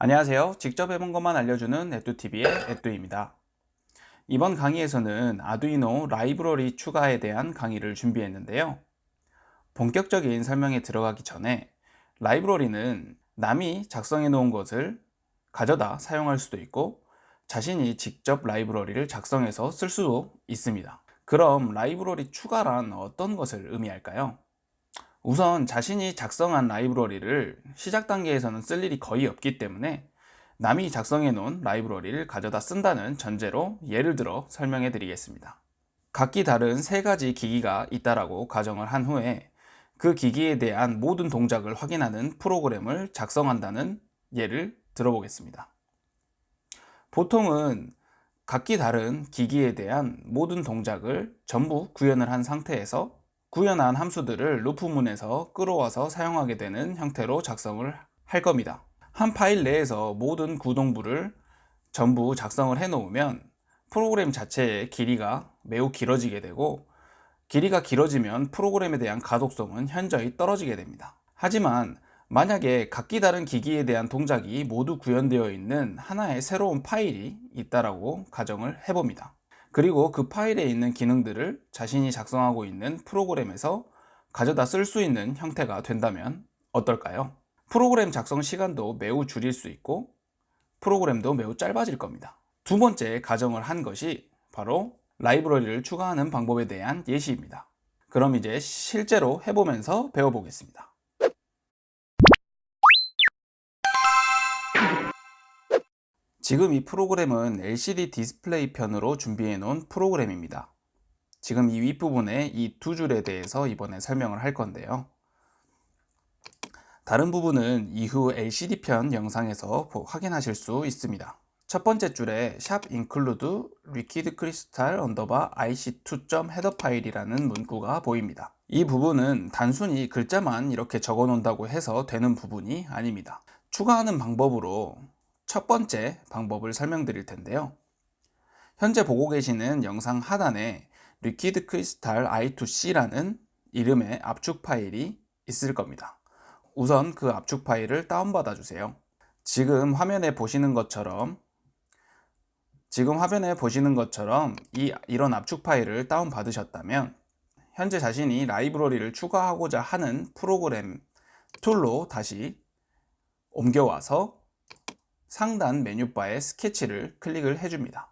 안녕하세요. 직접 해본 것만 알려주는 에뚜TV의 에뚜입니다. 이번 강의에서는 아두이노 라이브러리 추가에 대한 강의를 준비했는데요. 본격적인 설명에 들어가기 전에 라이브러리는 남이 작성해 놓은 것을 가져다 사용할 수도 있고 자신이 직접 라이브러리를 작성해서 쓸 수도 있습니다. 그럼 라이브러리 추가란 어떤 것을 의미할까요? 우선 자신이 작성한 라이브러리를 시작 단계에서는 쓸 일이 거의 없기 때문에 남이 작성해 놓은 라이브러리를 가져다 쓴다는 전제로 예를 들어 설명해 드리겠습니다. 각기 다른 세 가지 기기가 있다라고 가정을 한 후에 그 기기에 대한 모든 동작을 확인하는 프로그램을 작성한다는 예를 들어보겠습니다. 보통은 각기 다른 기기에 대한 모든 동작을 전부 구현을 한 상태에서 구현한 함수들을 루프문에서 끌어와서 사용하게 되는 형태로 작성을 할 겁니다. 한 파일 내에서 모든 구동부를 전부 작성을 해 놓으면 프로그램 자체의 길이가 매우 길어지게 되고, 길이가 길어지면 프로그램에 대한 가독성은 현저히 떨어지게 됩니다. 하지만 만약에 각기 다른 기기에 대한 동작이 모두 구현되어 있는 하나의 새로운 파일이 있다라고 가정을 해봅니다. 그리고 그 파일에 있는 기능들을 자신이 작성하고 있는 프로그램에서 가져다 쓸 수 있는 형태가 된다면 어떨까요? 프로그램 작성 시간도 매우 줄일 수 있고 프로그램도 매우 짧아질 겁니다. 두 번째 가정을 한 것이 바로 라이브러리를 추가하는 방법에 대한 예시입니다. 그럼 이제 실제로 해보면서 배워보겠습니다. 지금 이 프로그램은 LCD 디스플레이 편으로 준비해 놓은 프로그램입니다. 지금 이 윗부분에 이 두 줄에 대해서 이번에 설명을 할 건데요. 다른 부분은 이후 LCD 편 영상에서 확인하실 수 있습니다. 첫 번째 줄에 샵 include liquid crystal underbar ic2. header 파일이라는 문구가 보입니다. 이 부분은 단순히 글자만 이렇게 적어 놓는다고 해서 되는 부분이 아닙니다. 추가하는 방법으로 첫 번째 방법을 설명드릴 텐데요. 현재 보고 계시는 영상 하단에 liquid crystal i2c라는 이름의 압축 파일이 있을 겁니다. 우선 그 압축 파일을 다운받아 주세요. 지금 화면에 보시는 것처럼 이런 압축 파일을 다운받으셨다면 현재 자신이 라이브러리를 추가하고자 하는 프로그램 툴로 다시 옮겨와서 상단 메뉴바에 스케치를 클릭을 해줍니다.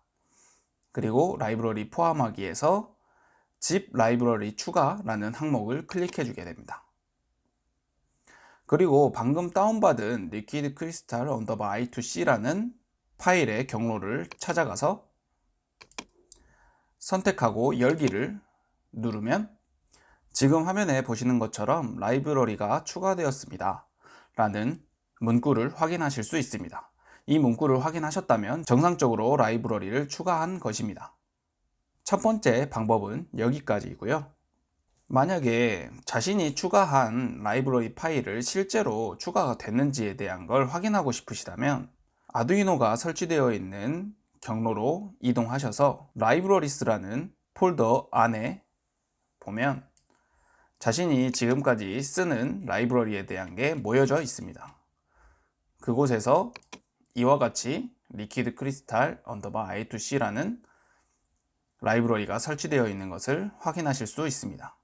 그리고 라이브러리 포함하기에서 zip 라이브러리 추가라는 항목을 클릭해 주게 됩니다. 그리고 방금 다운받은 liquid crystal underbar i2c라는 파일의 경로를 찾아가서 선택하고 열기를 누르면 지금 화면에 보시는 것처럼 라이브러리가 추가되었습니다 라는 문구를 확인하실 수 있습니다. 이 문구를 확인하셨다면 정상적으로 라이브러리를 추가한 것입니다. 첫 번째 방법은 여기까지이고요. 만약에 자신이 추가한 라이브러리 파일을 실제로 추가가 됐는지에 대한 걸 확인하고 싶으시다면 아두이노가 설치되어 있는 경로로 이동하셔서 라이브러리스라는 폴더 안에 보면 자신이 지금까지 쓰는 라이브러리에 대한 게 모여져 있습니다. 그곳에서 이와 같이 liquid crystal underbar i2c라는 라이브러리가 설치되어 있는 것을 확인하실 수 있습니다.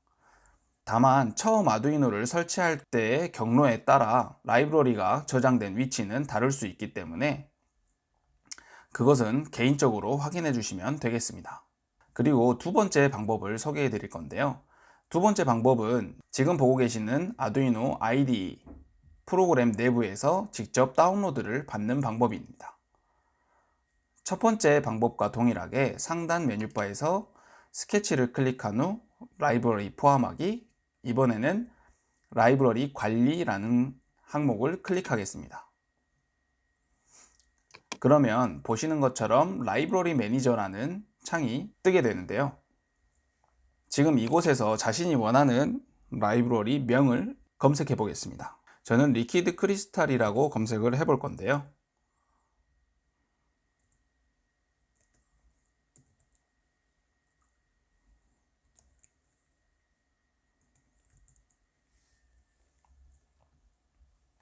다만 처음 아두이노를 설치할 때의 경로에 따라 라이브러리가 저장된 위치는 다를 수 있기 때문에 그것은 개인적으로 확인해 주시면 되겠습니다. 그리고 두 번째 방법을 소개해 드릴 건데요. 두 번째 방법은 지금 보고 계시는 아두이노 IDE 프로그램 내부에서 직접 다운로드를 받는 방법입니다. 첫 번째 방법과 동일하게 상단 메뉴바에서 스케치를 클릭한 후 라이브러리 포함하기, 이번에는 라이브러리 관리라는 항목을 클릭하겠습니다. 그러면 보시는 것처럼 라이브러리 매니저라는 창이 뜨게 되는데요. 지금 이곳에서 자신이 원하는 라이브러리 명을 검색해 보겠습니다. 저는 리퀴드 크리스탈이라고 검색을 해볼 건데요.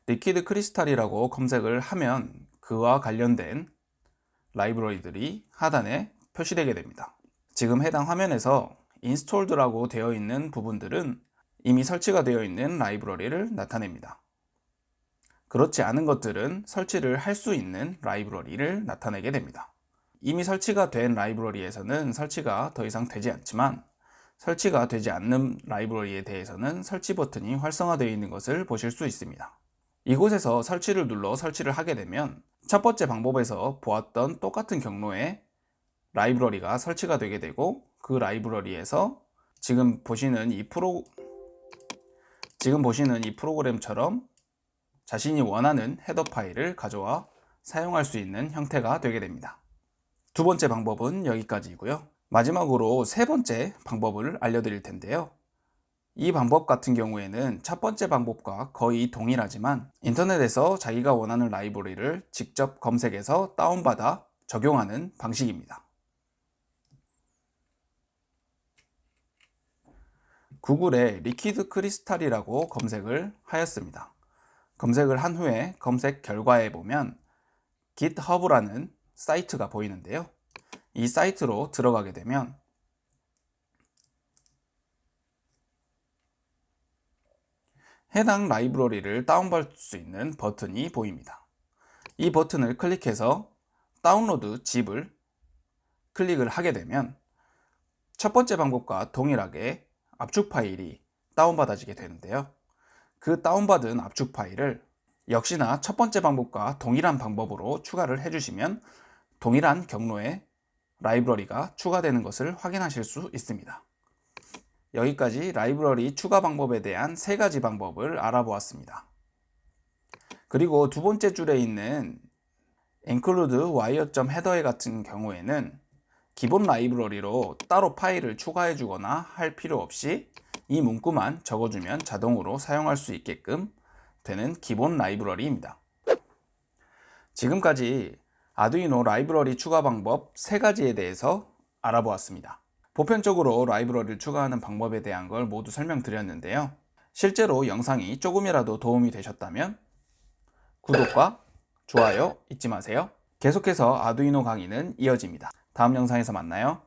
리퀴드 크리스탈이라고 검색을 하면 그와 관련된 라이브러리들이 하단에 표시되게 됩니다. 지금 해당 화면에서 인스톨드라고 되어 있는 부분들은 이미 설치가 되어 있는 라이브러리를 나타냅니다. 그렇지 않은 것들은 설치를 할 수 있는 라이브러리를 나타내게 됩니다. 이미 설치가 된 라이브러리에서는 설치가 더 이상 되지 않지만, 설치가 되지 않는 라이브러리에 대해서는 설치 버튼이 활성화되어 있는 것을 보실 수 있습니다. 이곳에서 설치를 눌러 설치를 하게 되면 첫 번째 방법에서 보았던 똑같은 경로에 라이브러리가 설치가 되게 되고, 그 라이브러리에서 지금 보시는 이 프로그램처럼 자신이 원하는 헤더 파일을 가져와 사용할 수 있는 형태가 되게 됩니다. 두 번째 방법은 여기까지이고요. 마지막으로 세 번째 방법을 알려드릴 텐데요. 이 방법 같은 경우에는 첫 번째 방법과 거의 동일하지만 인터넷에서 자기가 원하는 라이브러리를 직접 검색해서 다운받아 적용하는 방식입니다. 구글에 리퀴드 크리스탈이라고 검색을 하였습니다. 검색을 한 후에 검색 결과에 보면 GitHub라는 사이트가 보이는데요. 이 사이트로 들어가게 되면 해당 라이브러리를 다운받을 수 있는 버튼이 보입니다. 이 버튼을 클릭해서 다운로드 zip을 클릭을 하게 되면 첫 번째 방법과 동일하게 압축 파일이 다운받아지게 되는데요. 그 다운받은 압축 파일을 역시나 첫 번째 방법과 동일한 방법으로 추가를 해주시면 동일한 경로에 라이브러리가 추가되는 것을 확인하실 수 있습니다. 여기까지 라이브러리 추가 방법에 대한 세 가지 방법을 알아보았습니다. 그리고 두 번째 줄에 있는 include wire.header에 같은 경우에는 기본 라이브러리로 따로 파일을 추가해 주거나 할 필요 없이 이 문구만 적어주면 자동으로 사용할 수 있게끔 되는 기본 라이브러리입니다. 지금까지 아두이노 라이브러리 추가 방법 세 가지에 대해서 알아보았습니다. 보편적으로 라이브러리를 추가하는 방법에 대한 걸 모두 설명드렸는데요. 실제로 영상이 조금이라도 도움이 되셨다면 구독과 좋아요 잊지 마세요. 계속해서 아두이노 강의는 이어집니다. 다음 영상에서 만나요.